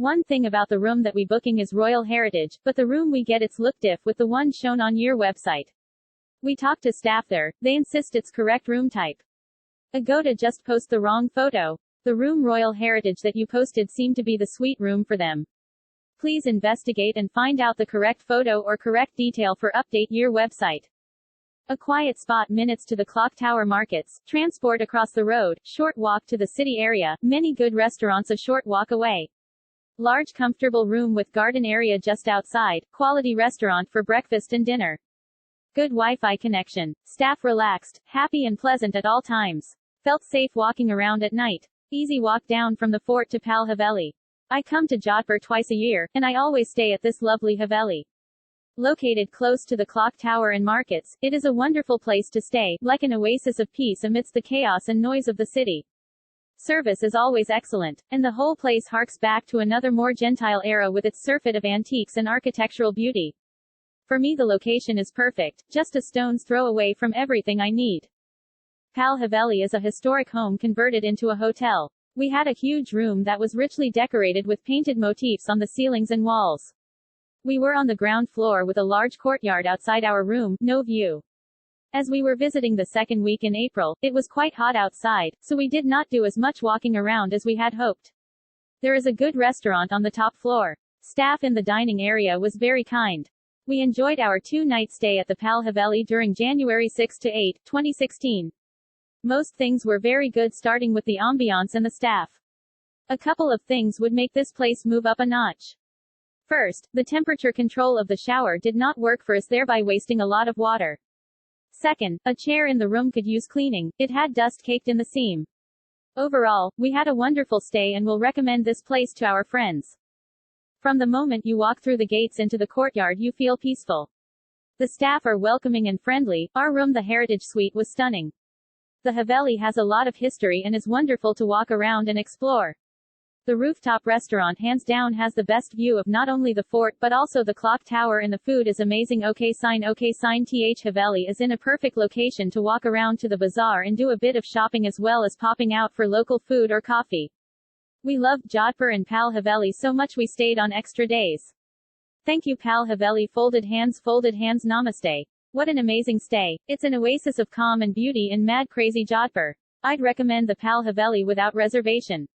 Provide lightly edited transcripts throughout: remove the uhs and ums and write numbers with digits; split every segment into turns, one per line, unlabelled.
One thing about the room that we booking is royal heritage, but the room we get it's look diff with the one shown on your website. We talked to staff there, they insist it's correct room type. Go to just post the wrong photo. The room royal heritage that you posted seemed to be the suite room for them. Please investigate and find out the correct photo or correct detail for update your website. A quiet spot minutes to the clock tower markets, transport across the road, short walk to the city area, many good restaurants a short walk away. Large comfortable room with garden area just outside, quality restaurant for breakfast and dinner. Good Wi-Fi connection. Staff relaxed, happy and pleasant at all times. Felt safe walking around at night. Easy walk down from the fort to Pal Haveli. I come to Jodhpur twice a year, and I always stay at this lovely Haveli. Located close to the clock tower and markets, it is a wonderful place to stay, like an oasis of peace amidst the chaos and noise of the city. Service is always excellent, and the whole place harks back to another more gentile era with its surfeit of antiques and architectural beauty. For me the location is perfect, just a stone's throw away from everything I need. Pal Haveli is a historic home converted into a hotel. We had a huge room that was richly decorated with painted motifs on the ceilings and walls. We were on the ground floor with a large courtyard outside our room, no view. As we were visiting the second week in April, it was quite hot outside, so we did not do as much walking around as we had hoped. There is a good restaurant on the top floor. Staff in the dining area was very kind. We enjoyed our 2-night stay at the Pal Haveli during January 6 to 8, 2016. Most things were very good starting with the ambiance and the staff. A couple of things would make this place move up a notch. First, the temperature control of the shower did not work for us, thereby wasting a lot of water. Second, a chair in the room could use cleaning, it had dust caked in the seam. Overall, we had a wonderful stay and will recommend this place to our friends. From the moment you walk through the gates into the courtyard you feel peaceful. The staff are welcoming and friendly. Our room, the Heritage Suite, was stunning. The Haveli has a lot of history and is wonderful to walk around and explore. The rooftop restaurant hands down has the best view of not only the fort but also the clock tower, and the food is amazing. OK sign th Haveli is in a perfect location to walk around to the bazaar and do a bit of shopping as well as popping out for local food or coffee. We loved Jodhpur and Pal Haveli so much we stayed on extra days. Thank you Pal Haveli. Folded hands namaste. What an amazing stay. It's an oasis of calm and beauty in mad crazy Jodhpur. I'd recommend the Pal Haveli without reservation.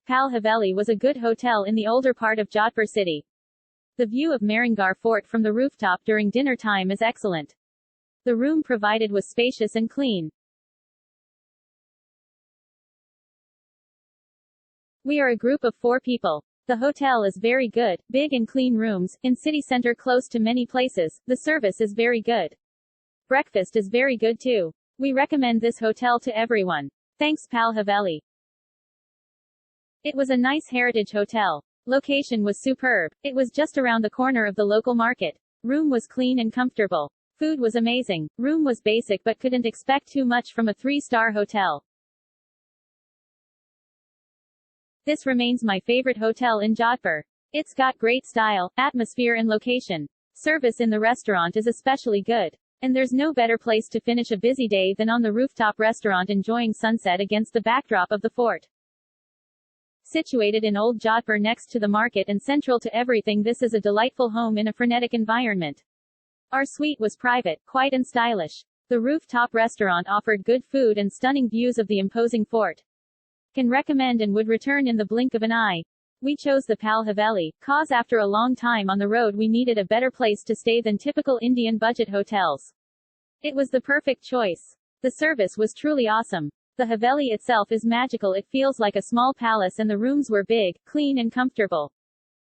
Pal Haveli was a good hotel in the older part of Jodhpur city. The view of Mehrangarh Fort from the rooftop during dinner time is excellent. The room provided was spacious and clean. We are a group of 4 people. The hotel is very good, big and clean rooms, in city center close to many places. The service is very good. Breakfast is very good too. We recommend this hotel to everyone. Thanks Pal Haveli. It was a nice heritage hotel. Location was superb. It was just around the corner of the local market. Room was clean and comfortable. Food was amazing. Room was basic but couldn't expect too much from a 3-star hotel. This remains my favorite hotel in Jodhpur. It's got great style, atmosphere and location. Service in the restaurant is especially good. And there's no better place to finish a busy day than on the rooftop restaurant enjoying sunset against the backdrop of the fort. Situated in Old Jodhpur next to the market and central to everything, this is a delightful home in a frenetic environment. Our suite was private, quiet and stylish. The rooftop restaurant offered good food and stunning views of the imposing fort. Can recommend and would return in the blink of an eye. We chose the Pal Haveli, cause after a long time on the road we needed a better place to stay than typical Indian budget hotels. It was the perfect choice. The service was truly awesome. The Haveli itself is magical. It feels like a small palace and the rooms were big, clean and comfortable.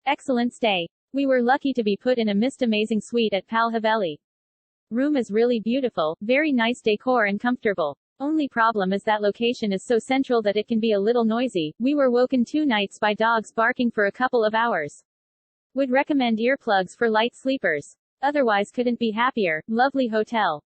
Excellent stay. We were lucky to be put in a amazing suite at Pal Haveli. Room is really beautiful, very nice decor and comfortable. Only problem is that location is so central that it can be a little noisy. We were woken 2 nights by dogs barking for a couple of hours. Would recommend earplugs for light sleepers. Otherwise couldn't be happier. Lovely hotel.